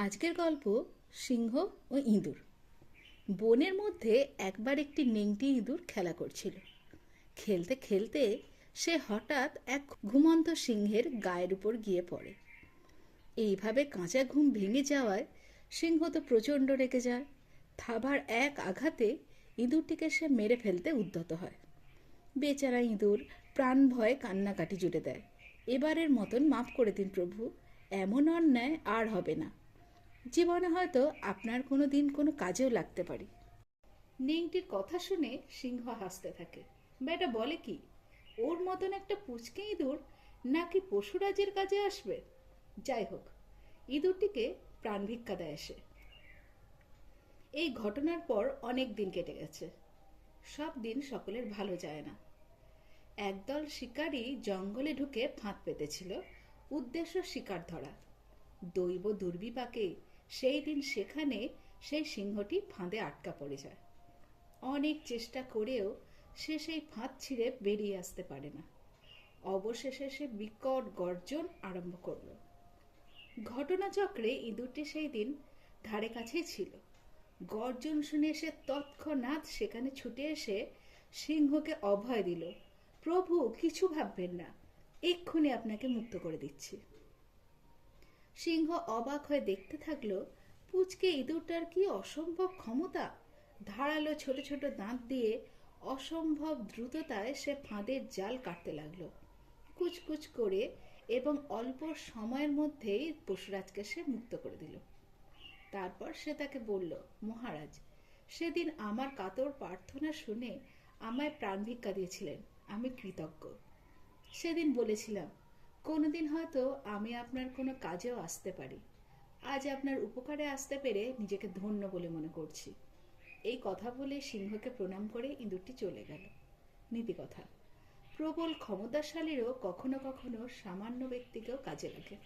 আজকের গল্প সিংহ ও ইঁদুর। বনের মধ্যে একবার একটি নেংটি ইঁদুর খেলা করছিল। খেলতে খেলতে সে হঠাৎ এক ঘুমন্ত সিংহের গায়ের উপর গিয়ে পড়ে। এইভাবে কাঁচা ঘুম ভেঙে যাওয়ায় সিংহ তো প্রচণ্ড রেগে যায়। থাবার এক আঘাতে ইঁদুরটিকে সে মেরে ফেলতে উদ্যত হয়। বেচারা ইঁদুর প্রাণ ভয়ে কান্নাকাটি জুড়ে দেয়। এবারের মতন মাফ করে দিন প্রভু, এমন অন্যায় আর হবে না। জীবনে হয়তো আপনার কোনো দিন কোনো কাজেও লাগতে পারি। নেংটির কথা শুনে সিংহ হাসতে থাকে। বেটা বলে কি, ওর মতন একটা পুচকে ইঁদুর নাকি পশুরাজের কাজে আসবে? যাই হোক, ইঁদুরটিকে প্রাণ ভিক্ষা দেয় সে। এই ঘটনার পর অনেক দিন কেটে গেছে। সব দিন সকলের ভালো যায় না। একদল শিকারী জঙ্গলে ঢুকে ফাঁদ পেতেছিল, উদ্দেশ্য শিকার ধরা। দৈব দুর্বিপাকে সেই দিন সেখানে সেই সিংহটি ফাঁদে আটকা পড়ে যায়। অনেক চেষ্টা করেও সে সেই ফাঁদ ছিঁড়ে বেরিয়ে আসতে পারে না। অবশেষে সে বিকট গর্জন আরম্ভ করল। ঘটনাচক্রে ইঁদুরটি সেই দিন ধারে কাছেই ছিল। গর্জন শুনে সে তৎক্ষণাৎ সেখানে ছুটে এসে সিংহকে অভয় দিল, প্রভু কিছু ভাববেন না, এক্ষুনি আপনাকে মুক্ত করে দিচ্ছি। সিংহ অবাক হয়ে দেখতে থাকলো পুচকে ইঁদুরটার কি অসম্ভব ক্ষমতা। ধারালো ছোট ছোট দাঁত দিয়ে অসম্ভব দ্রুততায় সে ফাঁদের জাল কাটতে লাগলো, কুচকুচ করে, এবং অল্প সময়ের মধ্যেই পশুরাজকে সে মুক্ত করে দিল। তারপর সে তাকে বলল, মহারাজ, সেদিন আমার কাতর প্রার্থনা শুনে আমায় প্রাণ ভিক্ষা দিয়েছিলেন, আমি কৃতজ্ঞ। সেদিন বলেছিলাম কোনোদিন হয়তো আমি আপনার কোনো কাজেও আসতে পারি। আজ আপনার উপকারে আসতে পেরে নিজেকে ধন্য বলে মনে করছি। এই কথা বলে সিংহকে প্রণাম করে ইঁদুরটি চলে গেল। নীতিকথা, প্রবল ক্ষমতাশালীরও কখনো কখনো সামান্য ব্যক্তিকেও কাজে লাগে।